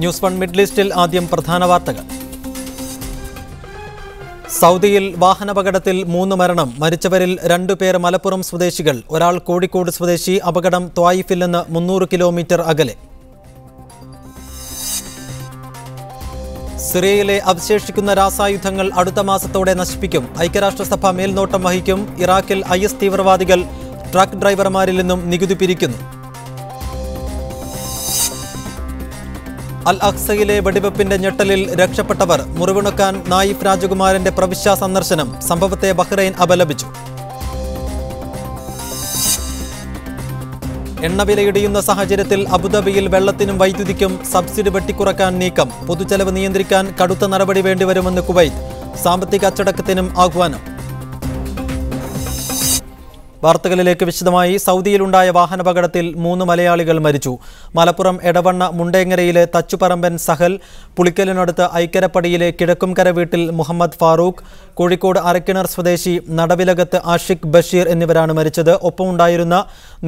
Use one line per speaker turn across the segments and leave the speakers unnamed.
News 1 middle ഈസ്റ്റിൽ ആദ്യം പ്രധാന വാർത്തകൾ. സൗദിയിൽ വാഹനാപകടത്തിൽ 3 മരണം. മരിച്ചവരിൽ 2 പേർ മലപ്പുറം സ്വദേശികൾ. ഒരാൾ കോഴിക്കോട് സ്വദേശി. അപകടം ത്വായിഫിൽ നിന്ന് 300 കിലോമീറ്റർ അകലെ. സിറിയയിലെ അവശേഷിക്കുന്ന രാസായുധങ്ങൾ അടുത്ത മാസത്തോടെ നശിപ്പിക്കും. ഐക്യരാഷ്ട്രസഭ മേൽനോട്ടം വഹിക്കും. ഇറാഖിൽ IS തീവ്രവാദികൾ ട്രക്ക് ഡ്രൈവർമാരിൽ നിന്നും നികുതി പിരിക്കുന്നു. അൽ അഖ്സയിലെ വെടിവെപ്പിന്റെ ഞെട്ടലിൽ രക്ഷപ്പെട്ടവർ. മുറിവുണക്കാൻ നായിഫ് രാജകുമാരന്റെ പ്രവിശ്യ സന്ദർശനം. സംഭവത്തെ ബഹ്റൈൻ അപലപിച്ചു. എണ്ണവില ഇടിയുന്ന സാഹചര്യത്തിൽ അബുദാബിയിൽ വെള്ളത്തിനും വൈദ്യുതിക്കും സബ്സിഡി വെട്ടിക്കുറക്കാൻ നീക്കം. പൊതുചെലവ് നിയന്ത്രിക്കാൻ കടുത്ത നടപടി വേണ്ടിവരുമെന്ന് കുവൈറ്റ്. സാമ്പത്തിക അച്ചടക്കത്തിനും ആഹ്വാനം. വാർത്തകളിലേക്ക് വിശദമായി. സൗദിയിലുണ്ടായ വാഹനാപകടത്തിൽ 3 മലയാളികൾ മരിച്ചു. മലപ്പുറം എടവണ്ണ മുണ്ടേങ്ങരയിലെ തച്ചുപറമ്പൻ സഹൽ, പുളിക്കലിനടുത്ത് ഐക്കരപ്പടിയിലെ കിഴക്കുംകര വീട്ടിൽ മുഹമ്മദ് ഫാറൂഖ്, കോഴിക്കോട് അരക്കിണർ സ്വദേശി നടവിലകത്ത് ആഷിഖ് ബഷീർ എന്നിവരാണ് മരിച്ചത്. ഒപ്പമുണ്ടായിരുന്ന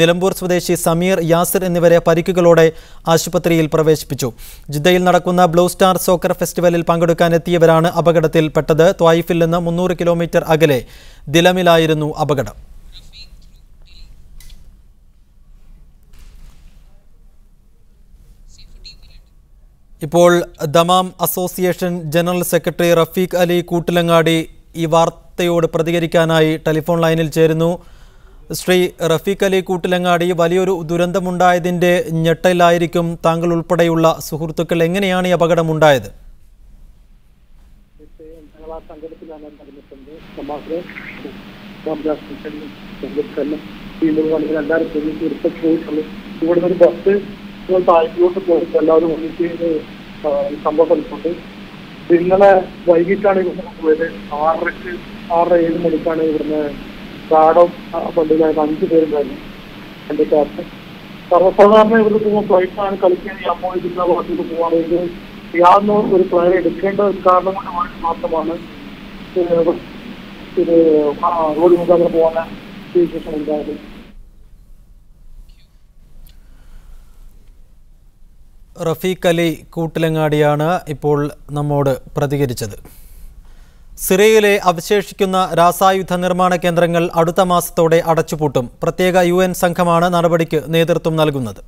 നിലമ്പൂർ സ്വദേശി സമീർ, യാസിർ എന്നിവരെ പരിക്കുകളോടെ ആശുപത്രിയിൽ പ്രവേശിപ്പിച്ചു. ജിദ്ദയിൽ നടക്കുന്ന ബ്ലൂ സ്റ്റാർ സോക്കർ ഫെസ്റ്റിവലിൽ പങ്കെടുക്കാനെത്തിയവരാണ് അപകടത്തിൽപ്പെട്ടത്. ത്വായിഫിൽ നിന്ന് 300 കിലോമീറ്റർ അകലെ ദിലമിലായിരുന്നു അപകടം. ഇപ്പോൾ Dammam association general secretary Rafeeq Ali Koottilangadi ഈ വാർത്തയോട് പ്രതികരിക്കാനായി ടെലിഫോൺ ലൈനിൽ ചേരുന്നു. ശ്രീ റഫീഖ് അലി കൂട്ടിലങ്ങാടി, വലിയൊരു ദുരന്തമുണ്ടായതിൻ്റെ ഞെട്ടലായിരിക്കും താങ്കൾ ഉൾപ്പെടെയുള്ള സുഹൃത്തുക്കൾ. എങ്ങനെയാണ് ഈ അപകടമുണ്ടായത്?
താഴോട്ട് പോയിട്ട് എല്ലാവരും ഒന്നിച്ച് സംഭവം കളിച്ചുകൊണ്ട് ഇന്നലെ വൈകിട്ടാണ് ഇവിടുന്ന് പോയത്. 6:30-7 മണിക്കാണ് ഇവിടുന്ന് കാടം പണ്ടിലായത്. 5 പേരുണ്ടായിരുന്നു എൻ്റെ ക്ലാസ്. സർവ്വസാധാരണ ഇവിടുന്ന് പോകുമ്പോൾ ഫ്ലൈറ്റാണ് കളിക്കാൻ ഈ അമ്മ ജില്ലാ ഭാഗത്തേക്ക് പോവാണെങ്കിൽ യാതൊന്നും ഒരു പ്ലെയർ എടുക്കേണ്ട ഒരു കാരണം കൊണ്ട് മാത്രമാണ് ഇത് റോഡ് മുഖാന്തരം പോകാൻ സിറ്റുവേഷൻ ഉണ്ടായത്.
റഫീഖ് അലി കൂട്ടിലങ്ങാടിയാണ് ഇപ്പോൾ നമ്മോട് പ്രതികരിച്ചത്. സിറിയയിലെ അവശേഷിക്കുന്ന രാസായുധ നിർമ്മാണ കേന്ദ്രങ്ങൾ അടുത്ത മാസത്തോടെ അടച്ചുപൂട്ടും. പ്രത്യേക UN സംഘമാണ് നടപടിക്ക് നേതൃത്വം നൽകുന്നത്.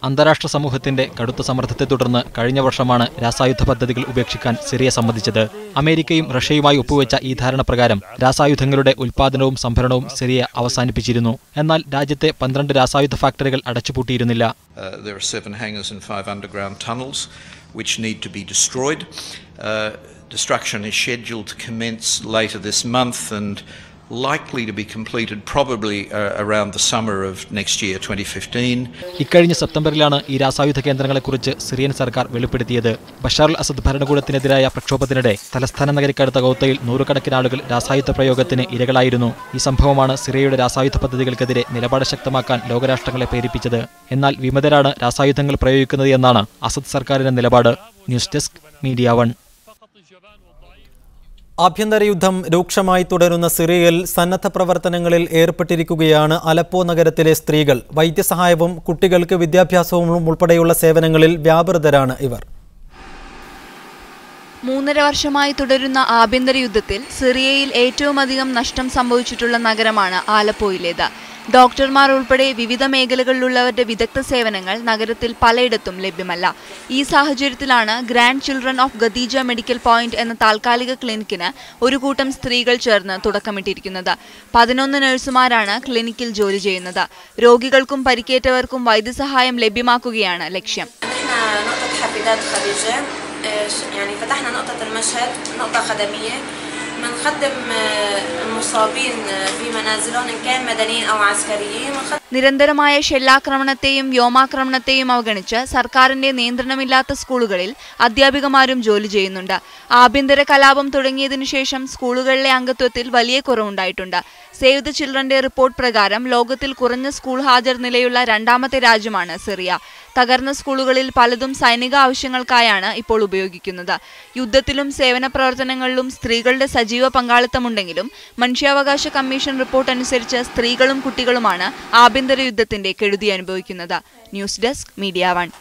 അന്താരാഷ്ട്ര സമൂഹത്തിന്റെ കടുത്ത സമ്മർദ്ദത്തെ തുടർന്ന് കഴിഞ്ഞ വർഷമാണ് രാസായുധ പദ്ധതികൾ ഉപേക്ഷിക്കാൻ സിറിയ സമ്മതിച്ചത്. അമേരിക്കയും റഷ്യയുമായി ഒപ്പുവെച്ച ഈ ധാരണ പ്രകാരം രാസായുധങ്ങളുടെ ഉൽപാദനവും സംഭരണവും സിറിയ അവസാനിപ്പിച്ചിരുന്നു. എന്നാൽ രാജ്യത്തെ 12 രാസായുധ ഫാക്ടറികൾ അടച്ചുപൂട്ടിയിരുന്നില്ല.
There are 7 hangars and 5 underground tunnels which need to be destroyed. Destruction is scheduled to commence later this month and likely to be completed probably around the summer of next year, 2015.
ഇക്കഴിഞ്ഞ സെപ്റ്റംബറിലാണ് ഈ രാസായുധ കേന്ദ്രങ്ങളെക്കുറിച്ച് Syrian സർക്കാർ വെളിപ്പെടുത്തിയത്. Bashar al Asad ഭരണകൂടത്തിനെതിരായ പ്രക്ഷോഭത്തിനിടെ തലസ്ഥാന നഗരിക്കടുത്ത ഗൗത്തയിൽ 100 ആളുകൾ രാസായുധ പ്രയോഗത്തിന് ഇരകളായിരുന്നു. ഈ സംഭവമാണ് സിറിയയുടെ രാസായുധ പദ്ധതികൾക്കെതിരെ നിലപാട് ശക്തമാക്കാൻ ലോകരാഷ്ട്രങ്ങളെ പ്രേരിപ്പിച്ചത്. എന്നാൽ വിമതരാണ് രാസായുധങ്ങൾ പ്രയോഗിക്കുന്നത് എന്നാണ് അസദ് സർക്കാരിന്റെ നിലപാട്. News desk media 1.
ആഭ്യന്തര യുദ്ധം രൂക്ഷമായി തുടരുന്ന സിറിയയിൽ സന്നദ്ധ പ്രവർത്തനങ്ങളിൽ ഏർപ്പെട്ടിരിക്കുകയാണ് അലപ്പോ നഗരത്തിലെ സ്ത്രീകൾ. വൈദ്യസഹായവും കുട്ടികൾക്ക് വിദ്യാഭ്യാസവും ഉൾപ്പെടെയുള്ള സേവനങ്ങളിൽ വ്യാപൃതരാണ് ഇവർ.
3.5 വർഷമായി തുടരുന്ന ആഭ്യന്തര യുദ്ധത്തിൽ സിറിയയിൽ ഏറ്റവുമധികം നഷ്ടം സംഭവിച്ചിട്ടുള്ള നഗരമാണ് ആലപ്പോയിലേത്. ഡോക്ടർമാർ ഉൾപ്പെടെ വിവിധ മേഖലകളിലുള്ളവരുടെ വിദഗ്ധ സേവനങ്ങൾ നഗരത്തിൽ പലയിടത്തും ലഭ്യമല്ല. ഈ സാഹചര്യത്തിലാണ് grand children of Khadeeja medical point എന്ന താൽക്കാലിക ക്ലിനിക്കിന് ഒരു കൂട്ടം സ്ത്രീകൾ ചേർന്ന് തുടക്കമിട്ടിരിക്കുന്നത്. 11 നഴ്സുമാരാണ് ക്ലിനിക്കിൽ ജോലി ചെയ്യുന്നത്. രോഗികൾക്കും പരിക്കേറ്റവർക്കും വൈദ്യസഹായം ലഭ്യമാക്കുകയാണ് ലക്ഷ്യം.
يعني فتحنا نقطة المشهد نقطة خدمية بنخدم المصابين في منازلهم إن كان مدنيين أو عسكريين.
നിരന്തരമായ ഷെല്ലാക്രമണത്തെയും വ്യോമാക്രമണത്തെയും അവഗണിച്ച് സർക്കാരിന്റെ നിയന്ത്രണമില്ലാത്ത സ്കൂളുകളിൽ അധ്യാപികമാരും ജോലി ചെയ്യുന്നുണ്ട്. ആഭ്യന്തര കലാപം തുടങ്ങിയതിനു ശേഷം സ്കൂളുകളിലെ അംഗത്വത്തിൽ വലിയ കുറവുണ്ടായിട്ടുണ്ട്. സേവ് ദ ചിൽഡ്രന്റെ റിപ്പോർട്ട് പ്രകാരം ലോകത്തിൽ കുറഞ്ഞ സ്കൂൾ ഹാജർ നിലയുള്ള 2ാമത്തെ രാജ്യമാണ് സിറിയ. തകർന്ന സ്കൂളുകളിൽ പലതും സൈനിക ആവശ്യങ്ങൾക്കായാണ് ഇപ്പോൾ ഉപയോഗിക്കുന്നത്. യുദ്ധത്തിലും സേവന പ്രവർത്തനങ്ങളിലും സ്ത്രീകളുടെ സജീവ പങ്കാളിത്തമുണ്ടെങ്കിലും മനുഷ്യാവകാശ കമ്മീഷൻ റിപ്പോർട്ട് അനുസരിച്ച് സ്ത്രീകളും കുട്ടികളുമാണ് ആഭ്യന്തര യുദ്ധത്തിന്റെ കെടുതി അനുഭവിക്കുന്നത്. News desk media 1.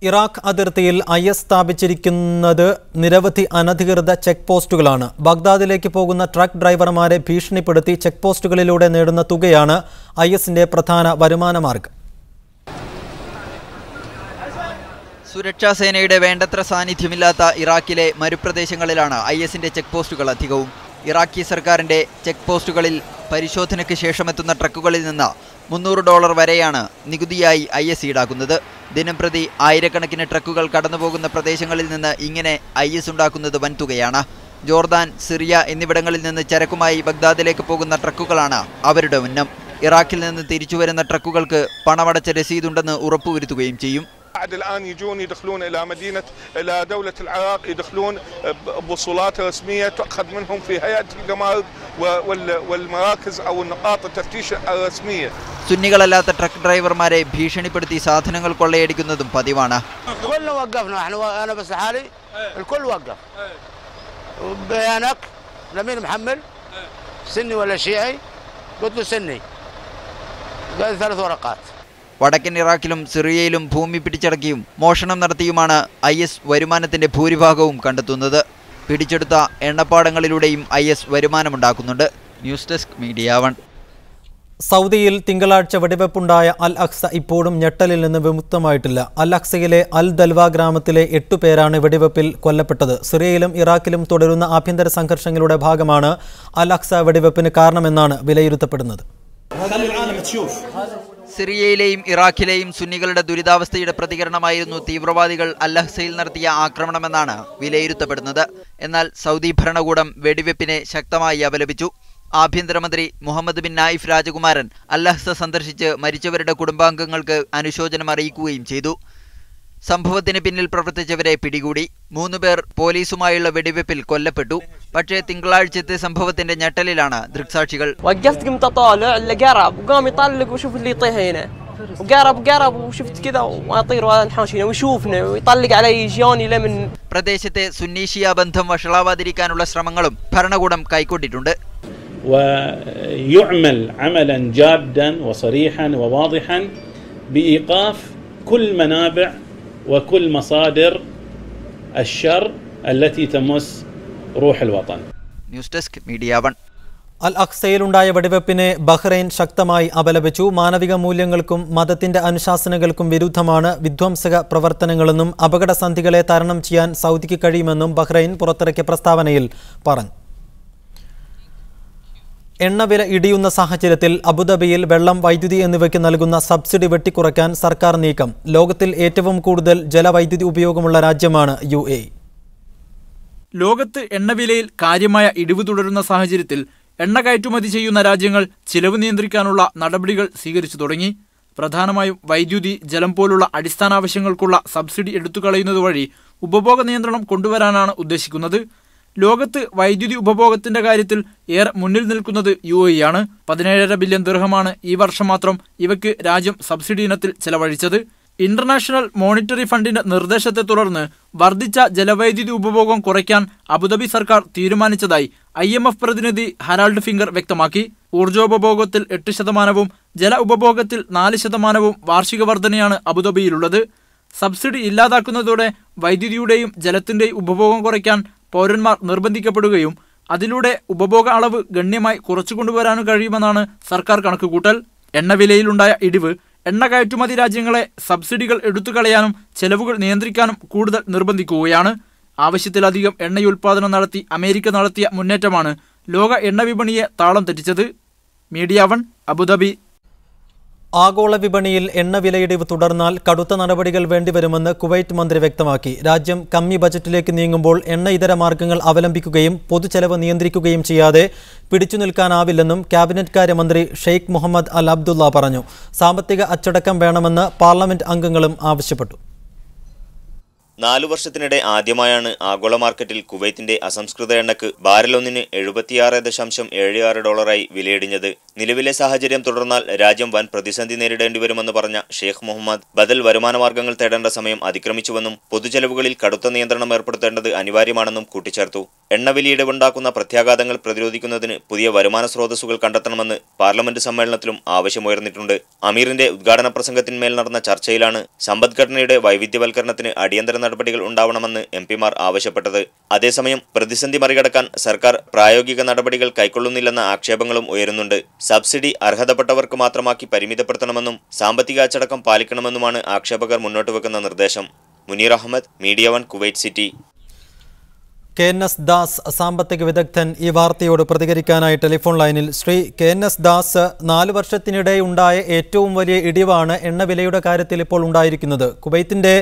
ഇറാഖ് അതിർത്തിയിൽ IS സ്ഥാപിച്ചിരിക്കുന്നത് നിരവധി അനധികൃത ചെക്ക് പോസ്റ്റുകളാണ്. ബഗ്ദാദിലേക്ക് പോകുന്ന ട്രക്ക് ഡ്രൈവർമാരെ ഭീഷണിപ്പെടുത്തി ചെക്ക് പോസ്റ്റുകളിലൂടെ നേടുന്ന തുകയാണ് ISന്റെ പ്രധാന വരുമാന മാർഗം.
സുരക്ഷാ സേനയുടെ വേണ്ടത്ര സാന്നിധ്യമില്ലാത്ത ഇറാഖിലെ മരുപ്രദേശങ്ങളിലാണ് ISന്റെ ചെക്ക് പോസ്റ്റുകൾ അധികവും. ഇറാഖി സർക്കാരിന്റെ ചെക്ക് പോസ്റ്റുകളിൽ പരിശോധനയ്ക്ക് ശേഷമെത്തുന്ന ട്രക്കുകളിൽ നിന്ന് $300 വരെയാണ് നികുതിയായി IS ഈടാക്കുന്നത്. ദിനംപ്രതി ആയിരക്കണക്കിന് ട്രക്കുകൾ കടന്നുപോകുന്ന പ്രദേശങ്ങളിൽ നിന്ന് ഇങ്ങനെ IS ഉണ്ടാക്കുന്നത് വൻതുകയാണ്. ജോർദാൻ, സിറിയ എന്നിവിടങ്ങളിൽ നിന്ന് ചരക്കുമായി ബഗ്ദാദിലേക്ക് പോകുന്ന ട്രക്കുകളാണ് അവരുടെ ഉന്നം. ഇറാഖിൽ നിന്ന് തിരിച്ചുവരുന്ന ട്രക്കുകൾക്ക് പണമടച്ച രസീതുണ്ടെന്ന് ഉറപ്പുവരുത്തുകയും ചെയ്യും.
الآن يجون يدخلون إلى دولة العراق، يدخلون بوصولات رسمية تؤخذ منهم في هيئة الجمارك والمراكز أو النقاط التفتيش الرسمية.
സുന്നികളല്ലാത്ത ട്രക്ക് ഡ്രൈവർമാരെ ഭീഷണിപ്പെടുത്തി സാധനങ്ങൾ കൊള്ളയടിക്കുന്നതും പതിവാണ്.
كلنا وقفنا أنا بس لحالي الكل وقف. بيانك لمين محمل سني ولا شيعي؟ قلت له سني. قال 3 ورقات.
വടക്കൻ ഇറാഖിലും സിറിയയിലും ഭൂമി പിടിച്ചടക്കിയും മോഷണം നടത്തിയുമാണ് IS വരുമാനത്തിന്റെ ഭൂരിഭാഗവും കണ്ടെത്തുന്നത്. പിടിച്ചെടുത്ത എണ്ണപ്പാടങ്ങളിലൂടെയും IS വരുമാനമുണ്ടാക്കുന്നുണ്ട്. News desk media 1.
സൗദിയിൽ തിങ്കളാഴ്ച വെടിവെപ്പുണ്ടായ അൽ അഖ്സ ഇപ്പോഴും ഞെട്ടലിൽ നിന്ന് വിമുക്തമായിട്ടില്ല. അൽ അഖ്സയിലെ അൽ ദൽവ ഗ്രാമത്തിലെ 8 പേരാണ് വെടിവെപ്പിൽ കൊല്ലപ്പെട്ടത്. സിറിയയിലും ഇറാഖിലും തുടരുന്ന ആഭ്യന്തര സംഘർഷങ്ങളുടെ ഭാഗമാണ് അൽ അഖ്സ വെടിവെപ്പിന് കാരണമെന്നാണ് വിലയിരുത്തപ്പെടുന്നത്.
സിറിയയിലെയും ഇറാഖിലെയും സുന്നികളുടെ ദുരിതാവസ്ഥയുടെ പ്രതികരണമായിരുന്നു തീവ്രവാദികൾ അൽ അഖ്സയിൽ നടത്തിയ ആക്രമണമെന്നാണ് വിലയിരുത്തപ്പെടുന്നത്. എന്നാൽ സൗദി ഭരണകൂടം വെടിവെപ്പിനെ ശക്തമായി അപലപിച്ചു. ആഭ്യന്തരമന്ത്രി മുഹമ്മദ് ബിൻ നായിഫ് രാജകുമാരൻ അൽ അഖ്സ സന്ദർശിച്ച് മരിച്ചവരുടെ കുടുംബാംഗങ്ങൾക്ക് അനുശോചനം അറിയിക്കുകയും ചെയ്തു. സംഭവത്തിന് പിന്നിൽ പ്രവർത്തിച്ചവരെ പിടികൂടി. 3 പേർ പോലീസുമായുള്ള വെടിവെപ്പിൽ കൊല്ലപ്പെട്ടു. പക്ഷേ തിങ്കളാഴ്ചത്തെ സംഭവത്തിന്റെ ഞെട്ടലിലാണ് ദൃക്സാക്ഷികൾ. പ്രദേശത്തെ സുന്നി ഷിയ ബന്ധം വഷളാവാതിരിക്കാനുള്ള ശ്രമങ്ങളും ഭരണകൂടം കൈക്കൊണ്ടിട്ടുണ്ട്.
ويعمل عملا جادا وصريحا وواضحا بإيقاف كل منابع وكل مصادر الشر التي تمس روح الوطن.
News desk media 1.
അൽ അഖ്സയിലുണ്ടായ വെടിവെപ്പിനെ ബഹ്റൈൻ ശക്തമായി അപലപിച്ചു. മാനവിക മൂല്യങ്ങൾക്കും മതത്തിന്റെ അനുശാസനകൾക്കും വിരുദ്ധമാണ് വിധ്വംസക പ്രവർത്തനങ്ങളെന്നും അപകടസന്ധികളെ തരണം ചെയ്യാൻ സൗദിക്ക് കഴിയുമെന്നും ബഹ്റൈൻ പുറത്തിറക്കിയ പ്രസ്താവനയിൽ പറഞ്ഞു. എണ്ണവില ഇടിയുന്ന സാഹചര്യത്തിൽ അബുദാബിയിൽ വെള്ളം, വൈദ്യുതി എന്നിവയ്ക്ക് നൽകുന്ന സബ്സിഡി വെട്ടിക്കുറയ്ക്കാൻ സർക്കാർ നീക്കം. ലോകത്തിൽ ഏറ്റവും കൂടുതൽ ജലവൈദ്യുതി ഉപയോഗമുള്ള രാജ്യമാണ് UAE.
ലോകത്ത് എണ്ണവിലയിൽ കാര്യമായ ഇടിവ് തുടരുന്ന സാഹചര്യത്തിൽ എണ്ണ കയറ്റുമതി ചെയ്യുന്ന രാജ്യങ്ങൾ ചിലവ് നിയന്ത്രിക്കാനുള്ള നടപടികൾ സ്വീകരിച്ചു തുടങ്ങി. പ്രധാനമായും വൈദ്യുതി, ജലം പോലുള്ള അടിസ്ഥാന ആവശ്യങ്ങൾക്കുള്ള സബ്സിഡി എടുത്തുകളയുന്നത് വഴി ഉപഭോഗ നിയന്ത്രണം കൊണ്ടുവരാനാണ് ഉദ്ദേശിക്കുന്നത്. ലോകത്ത് വൈദ്യുതി ഉപഭോഗത്തിന്റെ കാര്യത്തിൽ ഏറെ മുന്നിൽ നിൽക്കുന്നത് UAE ആണ്. 17.5 ബില്യൺ ദിർഹമാണ് ഈ വർഷം മാത്രം ഇവയ്ക്ക് രാജ്യം സബ്സിഡി ഇനത്തിൽ ചെലവഴിച്ചത്. ഇന്റർനാഷണൽ മോണിറ്ററി ഫണ്ടിന്റെ നിർദ്ദേശത്തെ തുടർന്ന് വർദ്ധിച്ച ജലവൈദ്യുതി ഉപഭോഗം കുറയ്ക്കാൻ അബുദാബി സർക്കാർ തീരുമാനിച്ചതായി IMF പ്രതിനിധി ഹരാൾഡ് ഫിംഗർ വ്യക്തമാക്കി. ഊർജോപഭോഗത്തിൽ 8%, ജല ഉപഭോഗത്തിൽ 4% വാർഷിക വർധനയാണ് അബുദാബിയിലുള്ളത്. സബ്സിഡി ഇല്ലാതാക്കുന്നതോടെ വൈദ്യുതിയുടെയും ജലത്തിന്റെയും ഉപഭോഗം കുറയ്ക്കാൻ പൗരന്മാർ നിർബന്ധിക്കപ്പെടുകയും അതിലൂടെ ഉപഭോഗ അളവ് ഗണ്യമായി കുറച്ചുകൊണ്ടുവരാനും കഴിയുമെന്നാണ് സർക്കാർ കണക്കുകൂട്ടൽ. എണ്ണവിലയിലുണ്ടായ ഇടിവ് എണ്ണ കയറ്റുമതി രാജ്യങ്ങളെ സബ്സിഡികൾ എടുത്തുകളയാനും ചെലവുകൾ നിയന്ത്രിക്കാനും കൂടുതൽ നിർബന്ധിക്കുകയാണ്. ആവശ്യത്തിലധികം എണ്ണയുൽപാദനം നടത്തി അമേരിക്ക നടത്തിയ മുന്നേറ്റമാണ് ലോക എണ്ണ വിപണിയെ താളം തെറ്റിച്ചത്. Media 1, Abu Dhabi.
ആഗോള വിപണിയിൽ എണ്ണ വിലയിടിവ് തുടർന്നാൽ കടുത്ത നടപടികൾ വേണ്ടിവരുമെന്ന് കുവൈറ്റ് മന്ത്രി വ്യക്തമാക്കി. രാജ്യം കമ്മി ബജറ്റിലേക്ക് നീങ്ങുമ്പോൾ എണ്ണ ഇതര മാർഗങ്ങൾ അവലംബിക്കുകയും പൊതുചെലവ് നിയന്ത്രിക്കുകയും ചെയ്യാതെ പിടിച്ചു നിൽക്കാനാവില്ലെന്നും ക്യാബിനറ്റ് കാര്യമന്ത്രി ഷെയ്ഖ് മുഹമ്മദ് അൽ അബ്ദുള്ള പറഞ്ഞു. സാമ്പത്തിക അച്ചടക്കം വേണമെന്ന് പാർലമെന്റ് അംഗങ്ങളും ആവശ്യപ്പെട്ടു.
4 വർഷത്തിനിടെ ആദ്യമായാണ് ആഗോള മാർക്കറ്റിൽ കുവൈത്തിന്റെ അസംസ്കൃത എണ്ണക്ക് ബാരലൊന്നിന് $76.76 വിലയിടിഞ്ഞത്. നിലവിലെ സാഹചര്യം തുടർന്നാൽ രാജ്യം വൻ പ്രതിസന്ധി നേരിടേണ്ടി വരുമെന്ന് പറഞ്ഞ ഷെയ്ഖ് മുഹമ്മദ് ബദൽ വരുമാനമാർഗ്ഗങ്ങൾ തേടേണ്ട സമയം അതിക്രമിച്ചുവെന്നും പൊതുചെലവുകളിൽ കടുത്ത നിയന്ത്രണം ഏർപ്പെടുത്തേണ്ടത് അനിവാര്യമാണെന്നും കൂട്ടിച്ചേർത്തു. എണ്ണവിലയിടിവുണ്ടാക്കുന്ന പ്രത്യാഘാതങ്ങൾ പ്രതിരോധിക്കുന്നതിന് പുതിയ വരുമാന സ്രോതസ്സുകൾ കണ്ടെത്തണമെന്ന് പാർലമെന്റ് സമ്മേളനത്തിലും ആവശ്യമുയർന്നിട്ടുണ്ട്. അമീറിന്റെ ഉദ്ഘാടന പ്രസംഗത്തിന്മേൽ നടന്ന ചർച്ചയിലാണ് സമ്പദ്ഘടനയുടെ വൈവിധ്യവൽക്കരണത്തിന് അടിയന്തര നടപടികൾ ഉണ്ടാവണമെന്ന് എംപിമാർ ആവശ്യപ്പെട്ടത്. അതേസമയം പ്രതിസന്ധി മറികടക്കാൻ സർക്കാർ പ്രായോഗിക നടപടികൾ കൈക്കൊള്ളുന്നില്ലെന്ന ആക്ഷേപങ്ങളും ഉയരുന്നുണ്ട്. സബ്സിഡി അർഹതപ്പെട്ടവർക്ക് മാത്രമാക്കി പരിമിതപ്പെടുത്തണമെന്നും സാമ്പത്തിക അച്ചടക്കം പാലിക്കണമെന്നുമാണ് ആക്ഷേപകർ മുന്നോട്ട് വെക്കുന്ന നിർദ്ദേശം. Muneer Ahammed, media 1, Kuwait City.
KNS Das സാമ്പത്തിക വിദഗ്ധൻ ഈ വാർത്തയോട് പ്രതികരിക്കാനായി ടെലിഫോൺ ലൈനിൽ. ശ്രീ KNS ദാസ്, 4 വർഷത്തിനിടെ ഉണ്ടായ ഏറ്റവും വലിയ ഇടിവാണ് എണ്ണവിലയുടെ കാര്യത്തിൽ ഇപ്പോൾ ഉണ്ടായിരിക്കുന്നത്. കുവൈത്തിന്റെ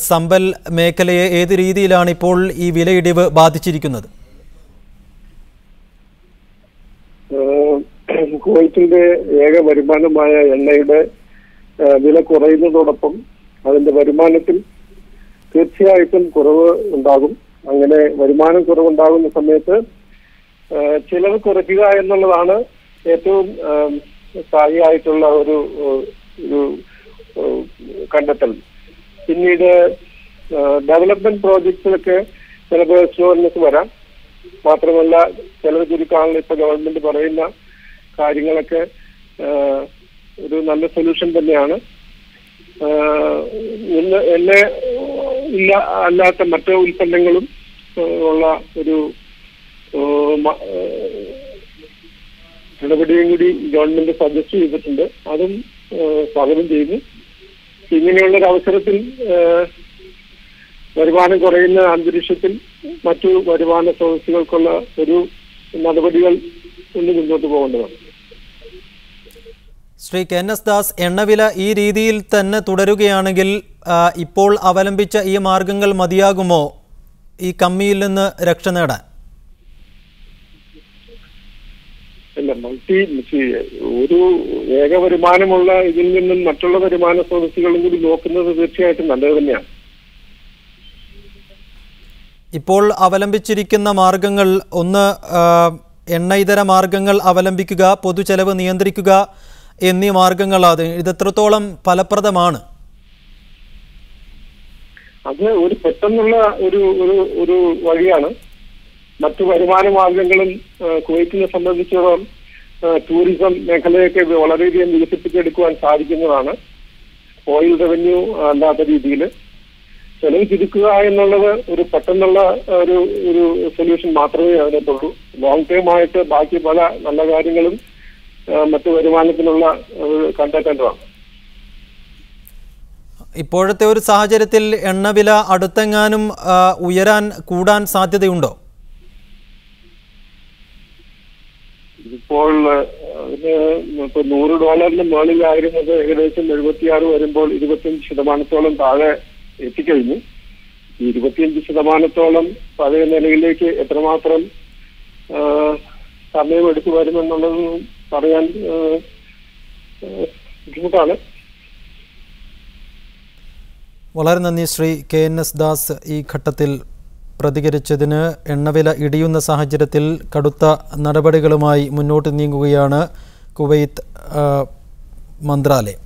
സമ്പൽ മേഖലയെ ഏത് രീതിയിലാണ് ഇപ്പോൾ ഈ വിലയിടിവ് ബാധിച്ചിരിക്കുന്നത്?
കുവൈറ്റിന്റെ ഏക വരുമാനമായ എണ്ണയുടെ വില കുറയുന്നതോടൊപ്പം അതിന്റെ വരുമാനത്തിൽ തീർച്ചയായിട്ടും കുറവ് ഉണ്ടാകും. അങ്ങനെ വരുമാനം കുറവുണ്ടാകുന്ന സമയത്ത് ചിലവ് കുറയ്ക്കുക എന്നുള്ളതാണ് ഏറ്റവും സ്ഥായിയായിട്ടുള്ള ഒരു കണ്ടെത്തൽ. പിന്നീട് ഡെവലപ്മെന്റ് പ്രോജക്ട്സിലൊക്കെ ചിലപ്പോൾ സ്ലോനെസ് വരാം. മാത്രമല്ല ചിലവ് ചുരുക്കാനുള്ള ഇപ്പൊ ഗവൺമെന്റ് പറയുന്ന കാര്യങ്ങളൊക്കെ ഒരു നല്ല സൊല്യൂഷൻ തന്നെയാണ്. എണ്ണ ഇല്ല അല്ലാത്ത മറ്റ് ഉൽപ്പന്നങ്ങളും ഉള്ള ഒരു നടപടിയും കൂടി ഗവൺമെന്റ് സജസ്റ്റ് ചെയ്തിട്ടുണ്ട്. അതും സ്വാഗതം ചെയ്യുന്നു. ഇങ്ങനെയുള്ളൊരു അവസരത്തിൽ വരുമാനം കുറയുന്ന അന്തരീക്ഷത്തിൽ മറ്റു വരുമാന സ്രോതസ്സുകൾക്കുള്ള ഒരു നടപടികൾ കൊണ്ട് മുന്നോട്ട് പോകേണ്ടതാണ്.
ശ്രീ KNS ദാസ്, എണ്ണവില ഈ രീതിയിൽ തന്നെ തുടരുകയാണെങ്കിൽ ഇപ്പോൾ അവലംബിച്ച ഈ മാർഗങ്ങൾ മതിയാകുമോ ഈ കമ്മിയിൽ നിന്ന് രക്ഷ നേടാൻ?
അല്ല, ഒരു ഏക വരുമാനമുള്ള ഇതിൽ നിന്നും മറ്റുള്ള വരുമാന സ്രോതസ്സുകളും കൂടി നോക്കുന്നത് തീർച്ചയായിട്ടും നല്ലത് തന്നെയാണ്.
ഇപ്പോൾ അവലംബിച്ചിരിക്കുന്ന മാർഗങ്ങൾ ഒന്ന് എണ്ണ ഇതര മാർഗങ്ങൾ അവലംബിക്കുക, പൊതുചെലവ് നിയന്ത്രിക്കുക എന്നീ മാർഗങ്ങളാണ്. ഇത് എത്രത്തോളം ഫലപ്രദമാണ്?
അത് ഒരു പെട്ടെന്നുള്ള ഒരു വഴിയാണ്. മറ്റു വരുമാന മാർഗങ്ങളും കുവൈറ്റിനെ സംബന്ധിച്ചിടത്തോളം ടൂറിസം മേഖലയൊക്കെ വളരെയധികം വികസിപ്പിച്ചെടുക്കുവാൻ സാധിക്കുന്നതാണ്. ഓയിൽ റവന്യൂ അല്ലാത്ത രീതിയിൽ ചെലവ് ചുരുക്കുക എന്നുള്ളത് ഒരു പെട്ടെന്നുള്ള ഒരു സൊല്യൂഷൻ മാത്രമേ അതിനകത്തുള്ളൂ. ലോങ് ടേം ആയിട്ട് ബാക്കി പല നല്ല കാര്യങ്ങളും മറ്റു വരുമാനത്തിനുള്ള കണ്ടെത്തേണ്ടതാണ്.
ഇപ്പോഴത്തെ ഒരു സാഹചര്യത്തിൽ എണ്ണവില അടുത്തെങ്ങാനും കൂടാൻ സാധ്യതയുണ്ടോ?
ഇപ്പോൾ $100 മുകളിലായിരുന്നത് ഏകദേശം 76 വരുമ്പോൾ 25% താഴെ എത്തിക്കഴിഞ്ഞു. ഈ 25% പഴയ നിലയിലേക്ക് എത്രമാത്രം സമയമെടുത്തു വരുമെന്നുള്ളത് പറയാൻ ബുദ്ധിമുട്ടാണ്.
വളരെ നന്ദി ശ്രീ KNS ദാസ് ഈ ഘട്ടത്തിൽ പ്രതികരിച്ചതിന്. എണ്ണവില ഇടിയുന്ന സാഹചര്യത്തിൽ കടുത്ത നടപടികളുമായി മുന്നോട്ട് നീങ്ങുകയാണ് കുവൈത്ത് മന്ത്രാലയം.